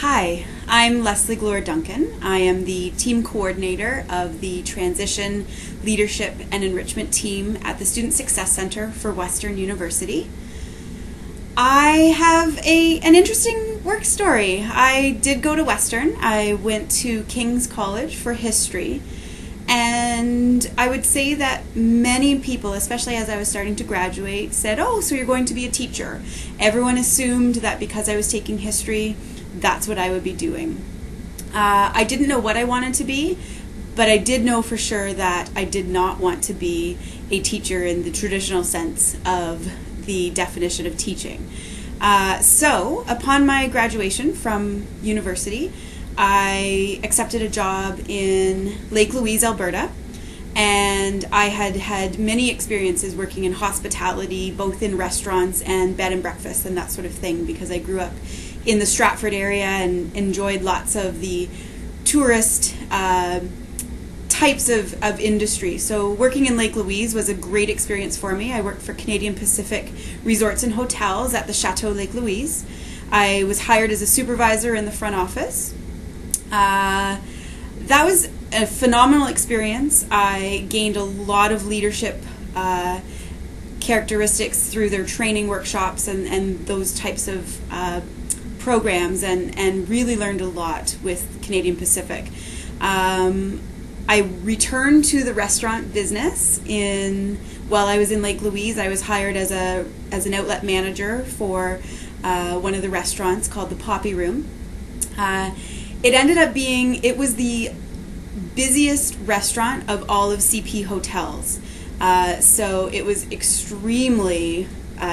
Hi, I'm Leslie Glore-Duncan. I am the team coordinator of the Transition, Leadership, and Enrichment team at the Student Success Center for Western University. I have an interesting work story. I did go to Western. I went to King's College for history. And I would say that many people, especially as I was starting to graduate, said, "Oh, so you're going to be a teacher." Everyone assumed that because I was taking history, that's what I would be doing. I didn't know what I wanted to be, but I did know for sure that I did not want to be a teacher in the traditional sense of the definition of teaching. So upon my graduation from university, I accepted a job in Lake Louise, Alberta, and I had had many experiences working in hospitality, both in restaurants and bed and breakfast and that sort of thing, because I grew up in the Stratford area and enjoyed lots of the tourist types of industry. So working in Lake Louise was a great experience for me. I worked for Canadian Pacific Resorts and Hotels at the Chateau Lake Louise. I was hired as a supervisor in the front office. That was a phenomenal experience. I gained a lot of leadership characteristics through their training workshops and those types of programs, and really learned a lot with Canadian Pacific. I returned to the restaurant business while I was in Lake Louise. I was hired as an outlet manager for one of the restaurants called the Poppy Room. It ended up it was the busiest restaurant of all of CP hotels. So it was extremely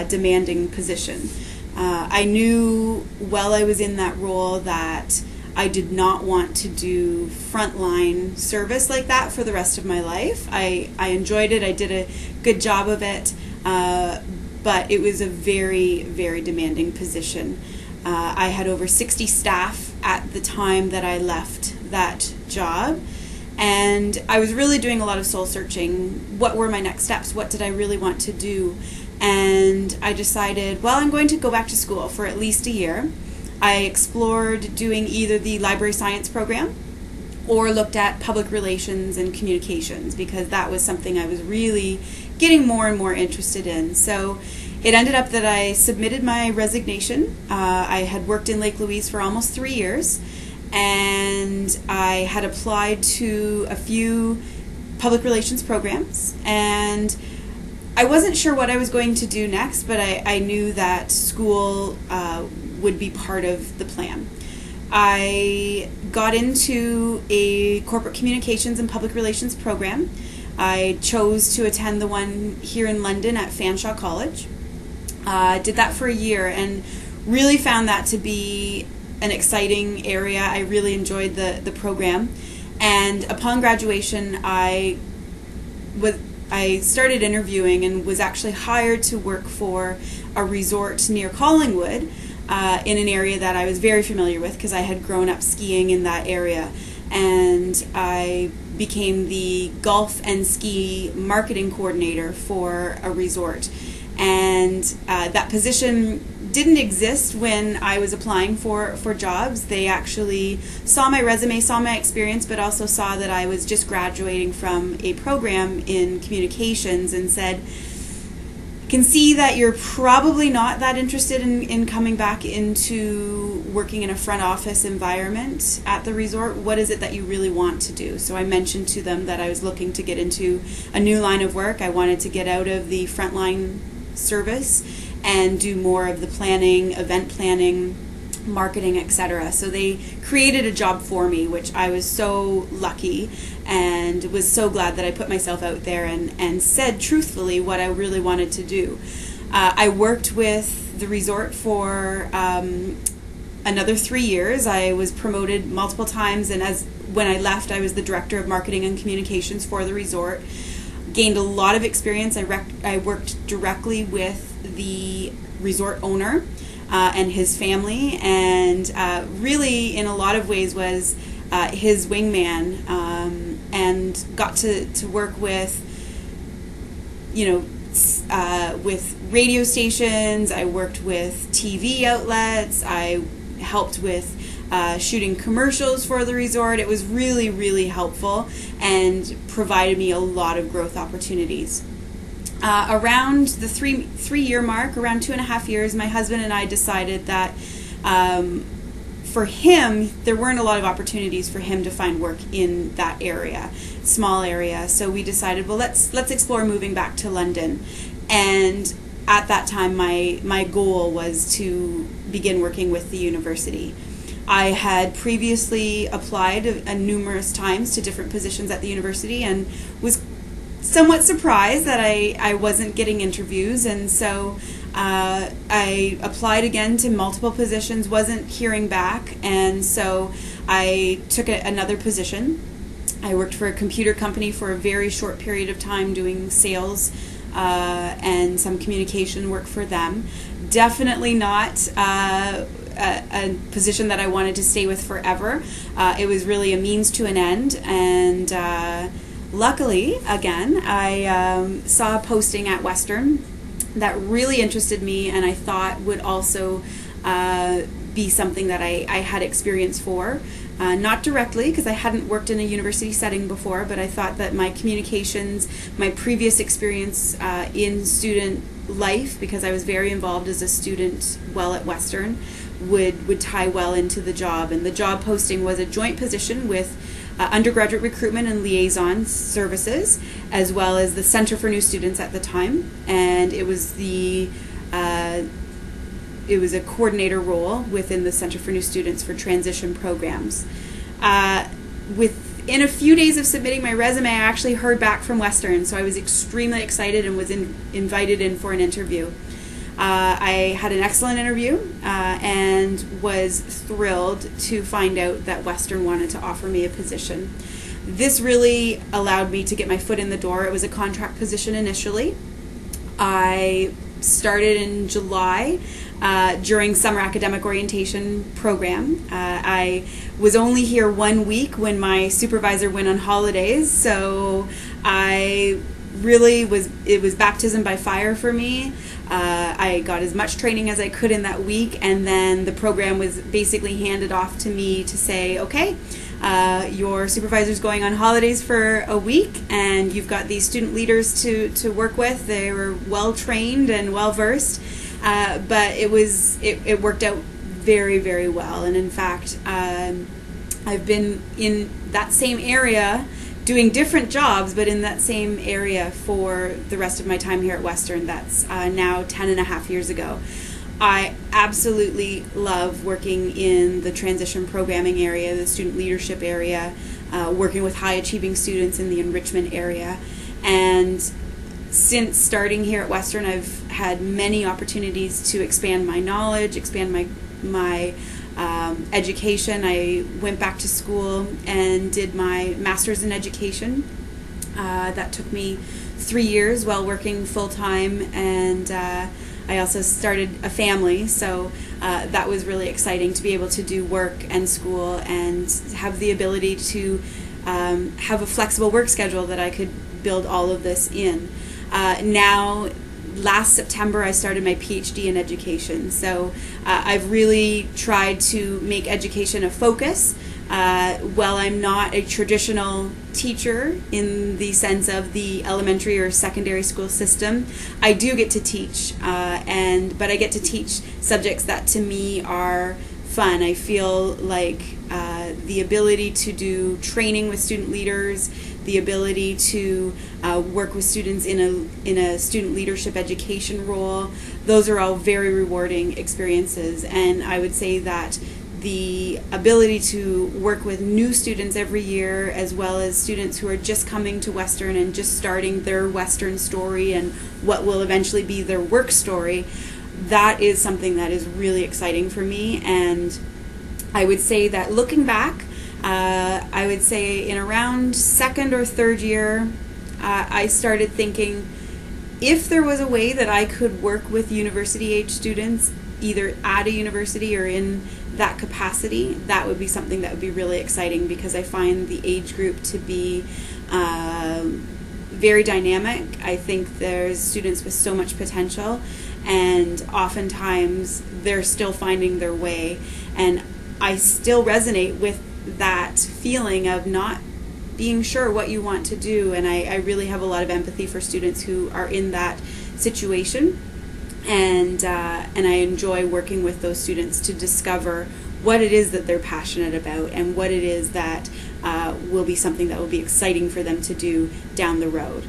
demanding position. I knew while I was in that role that I did not want to do frontline service like that for the rest of my life. I enjoyed it. I did a good job of it, but it was a very, very demanding position. I had over 60 staff at the time that I left that job, and I was really doing a lot of soul searching. What were my next steps? What did I really want to do? And I decided, well, I'm going to go back to school for at least a year. I explored doing either the library science program or looked at public relations and communications, because that was something I was really getting more and more interested in. So it ended up that I submitted my resignation. I had worked in Lake Louise for almost 3 years, and I had applied to a few public relations programs, and I wasn't sure what I was going to do next, but I knew that school would be part of the plan. I got into a corporate communications and public relations program. I chose to attend the one here in London at Fanshawe College. Did that for a year and really found that to be an exciting area. I really enjoyed the program. And upon graduation, I started interviewing and was actually hired to work for a resort near Collingwood in an area that I was very familiar with because I had grown up skiing in that area. And I became the golf and ski marketing coordinator for a resort. And that position didn't exist when I was applying for jobs. They actually saw my resume, saw my experience, but also saw that I was just graduating from a program in communications and said, can see that you're probably not that interested in coming back into working in a front office environment at the resort. What is it that you really want to do? So I mentioned to them that I was looking to get into a new line of work. I wanted to get out of the frontline service and do more of the planning, event planning, marketing, etc. So they created a job for me, which I was so lucky and was so glad that I put myself out there and said truthfully what I really wanted to do. I worked with the resort for another 3 years. I was promoted multiple times, and when I left, I was the director of marketing and communications for the resort. Gained a lot of experience. I worked directly with the resort owner and his family, and really in a lot of ways was his wingman, and got to work with with radio stations. I worked with TV outlets. I helped with shooting commercials for the resort. It was really, really helpful and provided me a lot of growth opportunities. Around the three-year mark, around 2.5 years, my husband and I decided that for him, there weren't a lot of opportunities for him to find work in that area, small area. So we decided, well, let's explore moving back to London. And at that time, my goal was to begin working with the university. I had previously applied numerous times to different positions at the university and was somewhat surprised that I wasn't getting interviews, and so I applied again to multiple positions, wasn't hearing back, and so I took another position. I worked for a computer company for a very short period of time doing sales and some communication work for them. Definitely not a position that I wanted to stay with forever. It was really a means to an end, and luckily, again, I saw a posting at Western that really interested me and I thought would also be something that I had experience for. Not directly, because I hadn't worked in a university setting before, but I thought that my communications, my previous experience in student life, because I was very involved as a student while at Western, would tie well into the job. And the job posting was a joint position with undergraduate recruitment and liaison services, as well as the Center for New Students at the time, and it was a coordinator role within the Center for New Students for transition programs. Within a few days of submitting my resume, I actually heard back from Western, so I was extremely excited and was invited in for an interview. I had an excellent interview and was thrilled to find out that Western wanted to offer me a position. This really allowed me to get my foot in the door. It was a contract position initially. I started in July during summer academic orientation program. I was only here 1 week when my supervisor went on holidays, so it was baptism by fire for me. I got as much training as I could in that week, and then the program was basically handed off to me to say, okay, your supervisor's going on holidays for a week, and you've got these student leaders to work with. They were well trained and well versed, but it worked out very, very well. And in fact, I've been in that same area doing different jobs, but in that same area for the rest of my time here at Western. That's now 10.5 years ago. I absolutely love working in the transition programming area, the student leadership area, working with high achieving students in the enrichment area. And since starting here at Western, I've had many opportunities to expand my knowledge, expand my education. I went back to school and did my master's in education. That took me 3 years while working full-time, and I also started a family, so that was really exciting to be able to do work and school and have the ability to have a flexible work schedule that I could build all of this in. Now, last September, I started my PhD in education. So I've really tried to make education a focus. While I'm not a traditional teacher in the sense of the elementary or secondary school system, I do get to teach, but I get to teach subjects that to me are fun. I feel like the ability to do training with student leaders, the ability to work with students in a student leadership education role, those are all very rewarding experiences. And I would say that the ability to work with new students every year, as well as students who are just coming to Western and just starting their Western story and what will eventually be their work story, that is something that is really exciting for me. And I would say that looking back, I would say in around second or third year, I started thinking if there was a way that I could work with university age students, either at a university or in that capacity, that would be something that would be really exciting, because I find the age group to be very dynamic. I think there's students with so much potential, and oftentimes they're still finding their way. And I still resonate with that feeling of not being sure what you want to do, and I really have a lot of empathy for students who are in that situation, and I enjoy working with those students to discover what it is that they're passionate about and what it is that will be something that will be exciting for them to do down the road.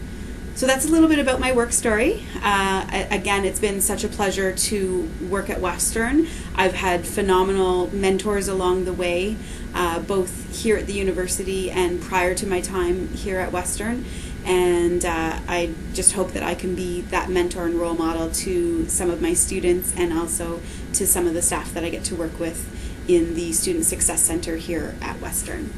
So that's a little bit about my work story. Again, it's been such a pleasure to work at Western. I've had phenomenal mentors along the way, both here at the university and prior to my time here at Western. And I just hope that I can be that mentor and role model to some of my students and also to some of the staff that I get to work with in the Student Success Center here at Western.